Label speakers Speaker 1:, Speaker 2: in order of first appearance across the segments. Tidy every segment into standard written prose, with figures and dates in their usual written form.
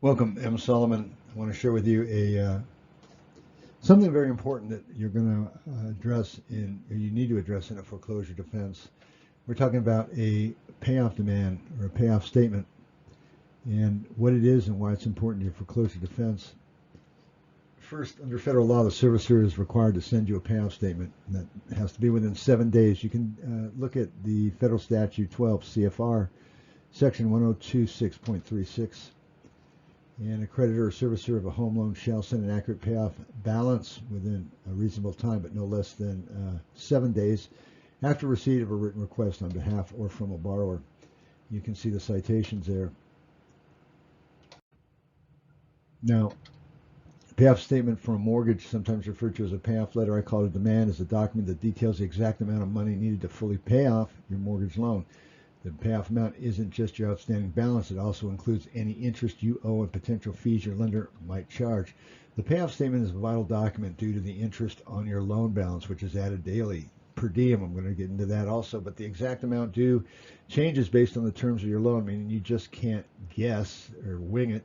Speaker 1: Welcome, M. Solomon. I want to share with you something very important that you're going to address or you need to address in a foreclosure defense. We're talking about a payoff demand or a payoff statement and what it is and why it's important to your foreclosure defense. First, under federal law, the servicer is required to send you a payoff statement. That has to be within 7 days. You can look at the federal statute 12 CFR, section 1026.36. And a creditor or servicer of a home loan shall send an accurate payoff balance within a reasonable time, but no less than 7 days after receipt of a written request on behalf or from a borrower. You can see the citations there. Now, payoff statement for a mortgage, sometimes referred to as a payoff letter, I call it a demand, is a document that details the exact amount of money needed to fully pay off your mortgage loan. The payoff amount isn't just your outstanding balance, it also includes any interest you owe and potential fees your lender might charge. The payoff statement is a vital document due to the interest on your loan balance, which is added daily. Per diem, I'm going to get into that also, but the exact amount due changes based on the terms of your loan, meaning you just can't guess or wing it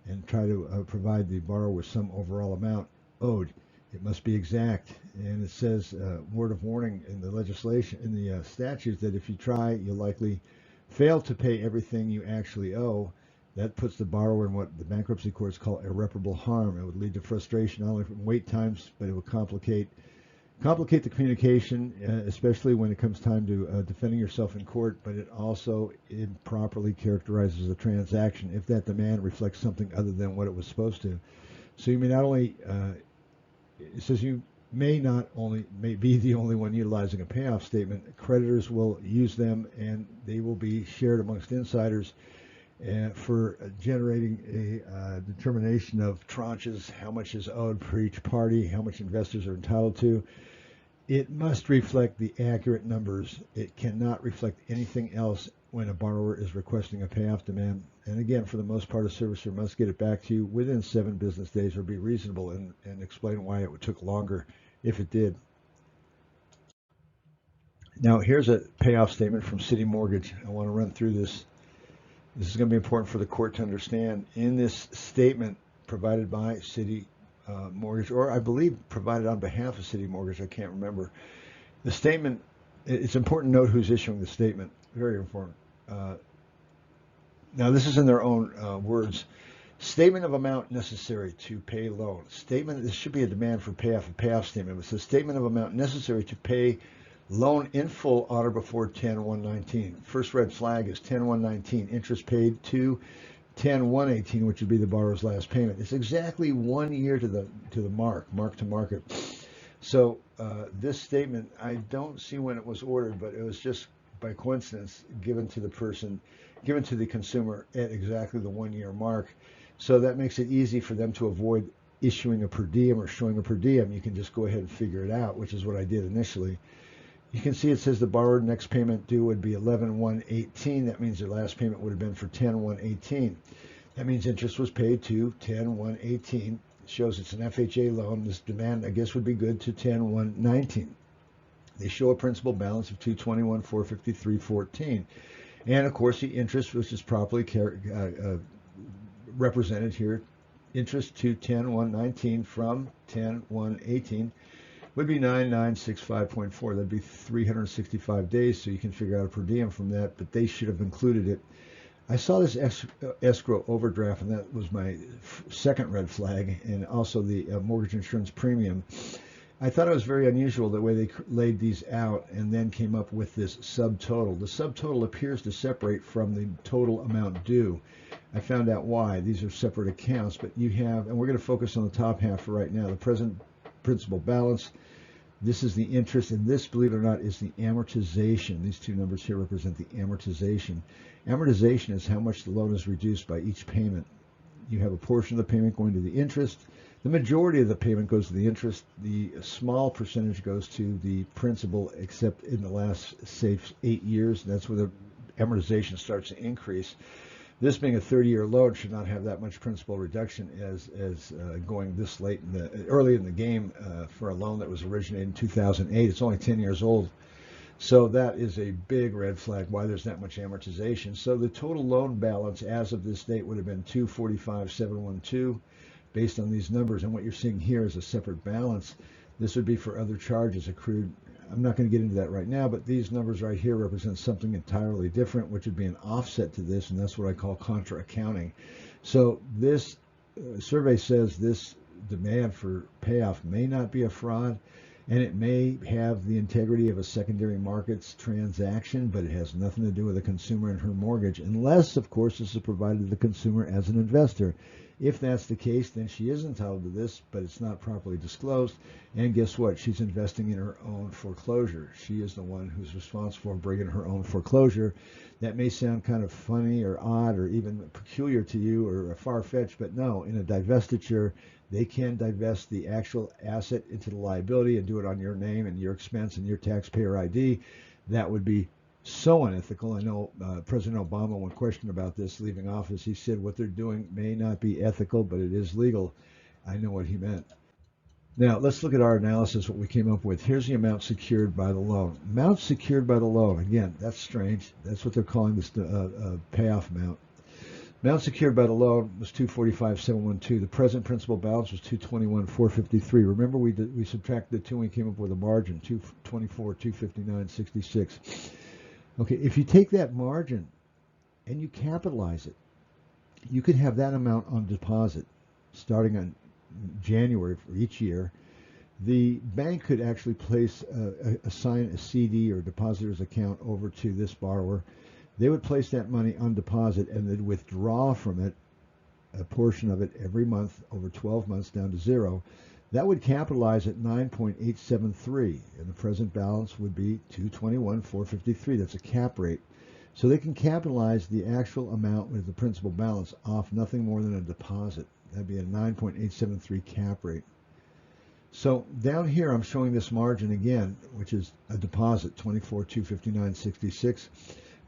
Speaker 1: and try to provide the borrower with some overall amount owed. It must be exact, and it says, word of warning in the legislation, in the statutes, that if you try, you'll likely fail to pay everything you actually owe. That puts the borrower in what the bankruptcy courts call irreparable harm. It would lead to frustration not only from wait times, but it would complicate the communication, especially when it comes time to defending yourself in court, but it also improperly characterizes the transaction if that demand reflects something other than what it was supposed to. So you may not only it says you may be the only one utilizing a payoff statement. Creditors will use them, and they will be shared amongst insiders for generating a determination of tranches, how much is owed per each party, how much investors are entitled to. It must reflect the accurate numbers. It cannot reflect anything else when a borrower is requesting a payoff demand. And again, for the most part, a servicer must get it back to you within 7 business days or be reasonable and explain why it took longer if it did. Now, here's a payoff statement from Citmortgage. I want to run through this. This is going to be important for the court to understand. In this statement provided by Citmortgage, or I believe provided on behalf of Citmortgage, I can't remember. The statement, it's important to note who's issuing the statement. Very important. Now, this is in their own words. Statement of amount necessary to pay loan. Statement, this should be a demand for payoff, a payoff statement. It says statement of amount necessary to pay loan in full on or before 10/1/19. First red flag is 10/1/19. Interest paid to 10/1/18, which would be the borrower's last payment. It's exactly 1 year to the mark to market. So this statement, I don't see when it was ordered, but it was just by coincidence given to the consumer at exactly the 1 year mark. So that makes it easy for them to avoid issuing a per diem or showing a per diem. You can just go ahead and figure it out, which is what I did initially. You can see it says the borrower next payment due would be 11/1/18. That means their last payment would have been for 10/1/18. That means interest was paid to 10/1/18. It shows it's an FHA loan. This demand, I guess, would be good to 10/1/19. They show a principal balance of $221,453.14, and of course the interest, which is properly represented here, interest to 10/1/19 from 10/1/18 would be 9965.4. That'd be 365 days, so you can figure out a per diem from that, but they should have included it. I saw this escrow overdraft, and that was my second red flag, and also the mortgage insurance premium. I thought it was very unusual the way they laid these out and then came up with this subtotal. The subtotal appears to separate from the total amount due. I found out why. These are separate accounts, but you have, and we're going to focus on the top half for right now, the present principal balance. This is the interest, and this, believe it or not, is the amortization. These two numbers here represent the amortization. Amortization is how much the loan is reduced by each payment. You have a portion of the payment going to the interest. The majority of the payment goes to the interest. The small percentage goes to the principal, except in the last, say, 8 years. That's where the amortization starts to increase. This being a 30-year loan should not have that much principal reduction as going this late early in the game for a loan that was originated in 2008. It's only 10 years old. So that is a big red flag why there's that much amortization. So the total loan balance as of this date would have been 245,712 based on these numbers. And what you're seeing here is a separate balance. This would be for other charges accrued. I'm not going to get into that right now, but these numbers right here represent something entirely different, which would be an offset to this, and that's what I call contra accounting. So this survey says this demand for payoff may not be a fraud, and it may have the integrity of a secondary markets transaction, but it has nothing to do with the consumer and her mortgage, unless, of course, this is provided to the consumer as an investor. If that's the case, then she is entitled to this, but it's not properly disclosed. And guess what? She's investing in her own foreclosure. She is the one who's responsible for bringing her own foreclosure. That may sound kind of funny or odd or even peculiar to you or far-fetched, but no, in a divestiture, they can divest the actual asset into the liability and do it on your name and your expense and your taxpayer ID. That would be so unethical. I know President Obama, when questioned about this leaving office, he said what they're doing may not be ethical, but it is legal. I know what he meant. Now, let's look at our analysis, what we came up with. Here's the amount secured by the loan. Amount secured by the loan. Again, that's strange. That's what they're calling this payoff amount. Amount secured by the loan was 245,712. The present principal balance was 221,453. Remember, we subtracted the two and we came up with a margin, 224,259.66. Okay, if you take that margin and you capitalize it, you could have that amount on deposit starting on January for each year. The bank could actually assign a CD or depositor's account over to this borrower. They would place that money on deposit and they'd withdraw from it a portion of it every month over 12 months down to zero. That would capitalize at 9.873, and the present balance would be 221,453. That's a cap rate. So they can capitalize the actual amount with the principal balance off nothing more than a deposit. That'd be a 9.873 cap rate. So down here, I'm showing this margin again, which is a deposit, 24,259.66.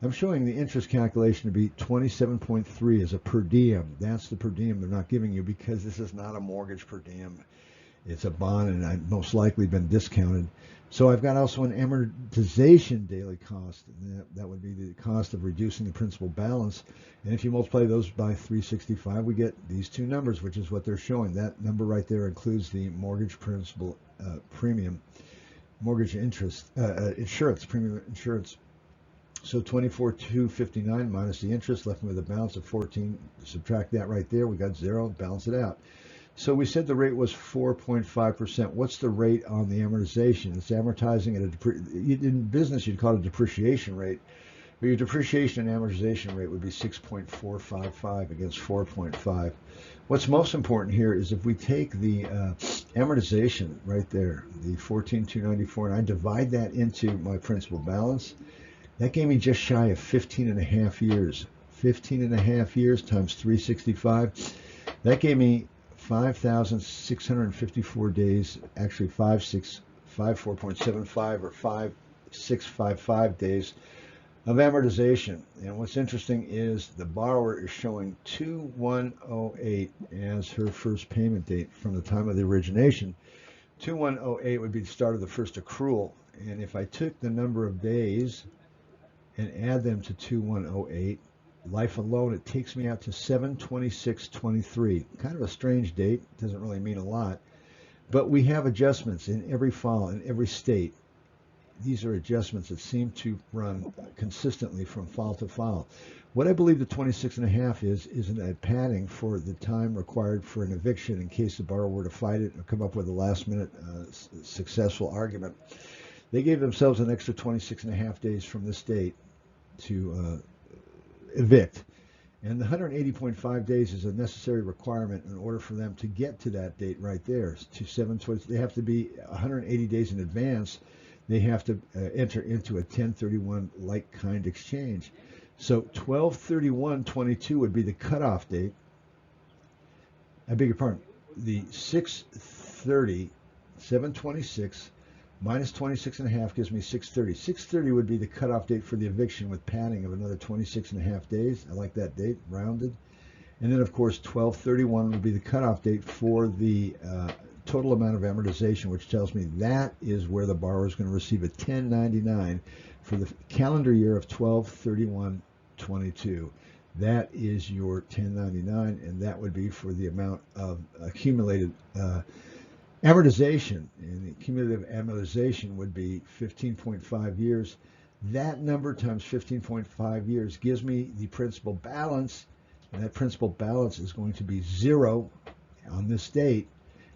Speaker 1: I'm showing the interest calculation to be 27.3 as a per diem. That's the per diem they're not giving you because this is not a mortgage per diem. It's a bond, and I've most likely been discounted. So I've got also an amortization daily cost. And that would be the cost of reducing the principal balance. And if you multiply those by 365, we get these two numbers, which is what they're showing. That number right there includes the mortgage principal premium, mortgage interest, insurance, premium insurance. So 24,259 minus the interest left me with a balance of 14. Subtract that right there. We got zero. Balance it out. So we said the rate was 4.5%. What's the rate on the amortization? It's amortizing at in business you'd call it a depreciation rate, but your depreciation and amortization rate would be 6.455 against 4.5. What's most important here is if we take the amortization right there, the 14,294, and I divide that into my principal balance, that gave me just shy of 15 and a half years. 15 and a half years times 365. That gave me 5,654 days, actually 5,654.75 or 5,655 days of amortization. And what's interesting is the borrower is showing 2108 as her first payment date from the time of the origination. 2108 would be the start of the first accrual. And if I took the number of days and add them to 2108, life alone, it takes me out to 7/26/23. Kind of a strange date. Doesn't really mean a lot. But we have adjustments in every file, in every state. These are adjustments that seem to run consistently from file to file. What I believe the 26.5 isn't a padding for the time required for an eviction in case the borrower were to fight it or come up with a last-minute successful argument. They gave themselves an extra 26.5 days from this date to evict. And the 180.5 days is a necessary requirement in order for them to get to that date right there. To 7/20, they have to be 180 days in advance. They have to enter into a 1031 like-kind exchange. So 12/31/22 would be the cutoff date. I beg your pardon. The 6/30, 7/26 minus 26.5 gives me 6/30. 6/30 would be the cutoff date for the eviction with padding of another 26.5 days. I like that date, rounded. And then, of course, 12/31 would be the cutoff date for the total amount of amortization, which tells me that is where the borrower is going to receive a 1099 for the calendar year of 12/31/22. That is your 1099, and that would be for the amount of accumulated amortization. And the cumulative amortization would be 15.5 years. That number times 15.5 years gives me the principal balance, and that principal balance is going to be 0 on this date.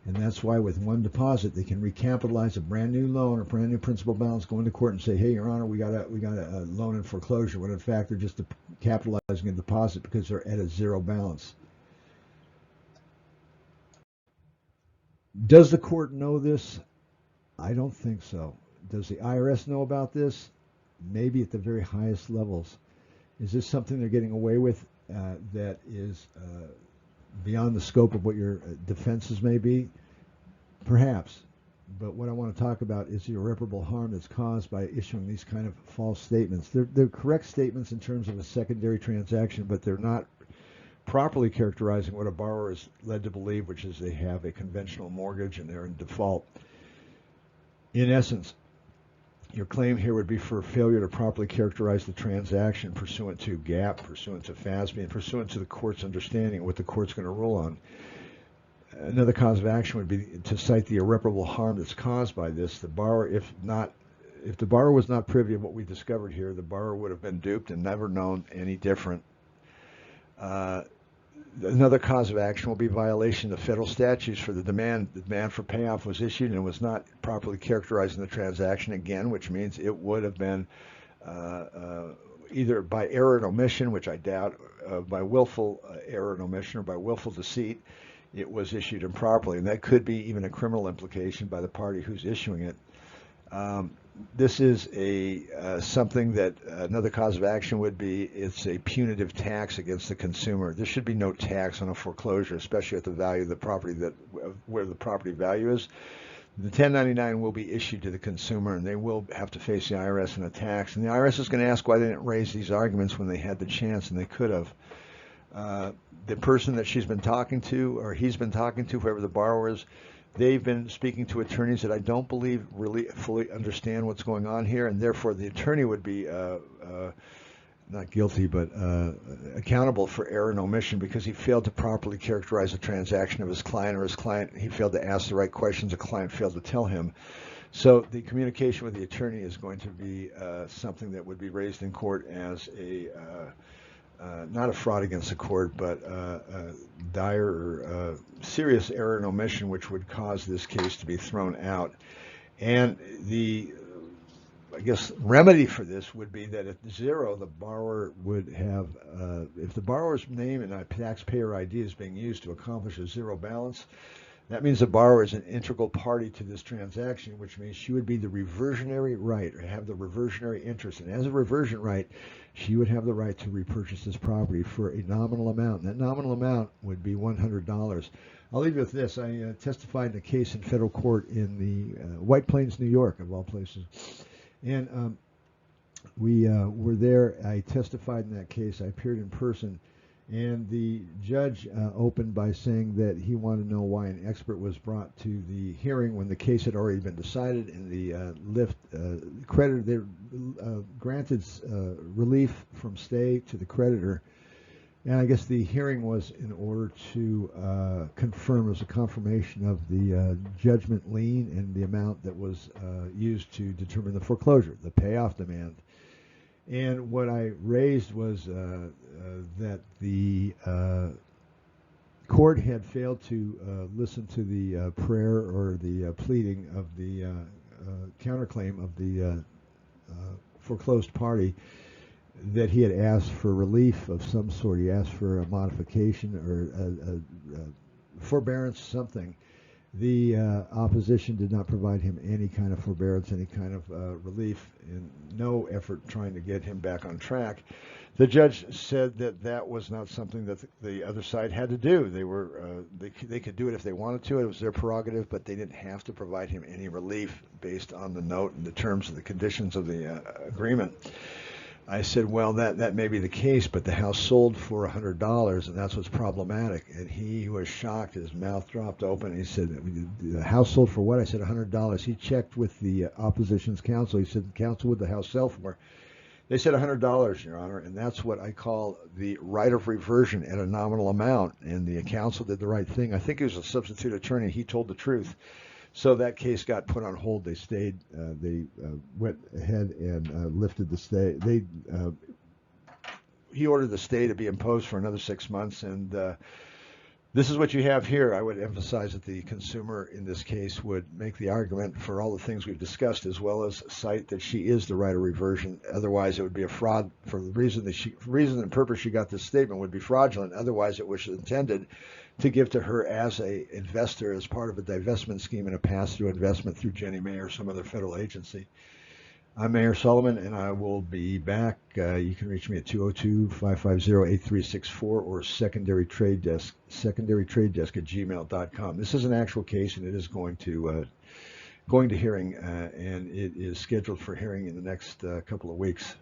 Speaker 1: And that's why with one deposit, they can recapitalize a brand new loan or brand new principal balance, go into court and say, hey, Your Honor, we got a loan in foreclosure, when in fact they're just capitalizing a deposit because they're at a 0 balance. Does the court know this? I don't think so. Does the IRS know about this? Maybe at the very highest levels. Is this something they're getting away with that is beyond the scope of what your defenses may be? Perhaps. But what I want to talk about is the irreparable harm that's caused by issuing these kind of false statements. They're correct statements in terms of a secondary transaction, but they're not properly characterizing what a borrower is led to believe, which is they have a conventional mortgage and they're in default. In essence, your claim here would be for failure to properly characterize the transaction pursuant to GAAP, pursuant to FASB, and pursuant to the court's understanding of what the court's going to rule on. Another cause of action would be to cite the irreparable harm that's caused by this. The borrower, if the borrower was not privy to what we discovered here, the borrower would have been duped and never known any different. Another cause of action will be violation of federal statutes for the demand. The demand for payoff was issued and was not properly characterizing the transaction again, which means it would have been either by error and omission, which I doubt, by willful error and omission, or by willful deceit. It was issued improperly, and that could be even a criminal implication by the party who's issuing it. This is something that another cause of action would be, it's a punitive tax against the consumer. There should be no tax on a foreclosure, especially at the value of the property, where the property value is. The 1099 will be issued to the consumer, and they will have to face the IRS and a tax. And the IRS is going to ask why they didn't raise these arguments when they had the chance, and they could have. The person that she's been talking to, or he's been talking to, whoever the borrower is, they've been speaking to attorneys that I don't believe really fully understand what's going on here, and therefore the attorney would be not guilty, but accountable for error and omission because he failed to properly characterize the transaction of his client, or he failed to ask the right questions, the client failed to tell him. So the communication with the attorney is going to be something that would be raised in court as not a fraud against the court, but dire or serious error and omission, which would cause this case to be thrown out. And the, I guess, remedy for this would be that at 0, the borrower would have, if the borrower's name and a taxpayer ID is being used to accomplish a 0 balance, that means the borrower is an integral party to this transaction, which means she would be the reversionary right, or have the reversionary interest. And as a reversion right, she would have the right to repurchase this property for a nominal amount. And that nominal amount would be $100. I'll leave you with this. I testified in a case in federal court in the White Plains, New York, of all places. And we were there. I testified in that case. I appeared in person. And the judge opened by saying that he wanted to know why an expert was brought to the hearing when the case had already been decided, and the creditor, they granted relief from stay to the creditor. And I guess the hearing was in order to confirm, it was a confirmation of the judgment lien and the amount that was used to determine the foreclosure, the payoff demand. And what I raised was that the court had failed to listen to the prayer or the pleading of the counterclaim of the foreclosed party, that he had asked for relief of some sort. He asked for a modification or a forbearance, something. The opposition did not provide him any kind of forbearance, any kind of relief, and no effort trying to get him back on track. The judge said that that was not something that the other side had to do. They could do it if they wanted to. It was their prerogative, but they didn't have to provide him any relief based on the note and the terms and the conditions of the agreement. I said, well, that may be the case, but the house sold for $100, and that's what's problematic. And he was shocked. His mouth dropped open. He said, the house sold for what? I said, $100. He checked with the opposition's counsel. He said, counsel, would the house sell for? They said $100, Your Honor, and that's what I call the right of reversion at a nominal amount. And the counsel did the right thing. I think he was a substitute attorney. He told the truth. So that case got put on hold. They stayed. They went ahead and lifted the stay. He ordered the stay to be imposed for another 6 months, and this is what you have here. I would emphasize that the consumer in this case would make the argument for all the things we've discussed, as well as cite that she is the right of reversion. Otherwise, it would be a fraud. For the reason and purpose she got this statement would be fraudulent. Otherwise, it was intended to give to her as a investor as part of a divestment scheme and a pass-through investment through Jenny Mae or some other federal agency. I'm Mayor Sullivan, and I will be back. You can reach me at 202-550-8364 or secondary trade desk at gmail.com. This is an actual case, and it is going to hearing, and it is scheduled for hearing in the next couple of weeks.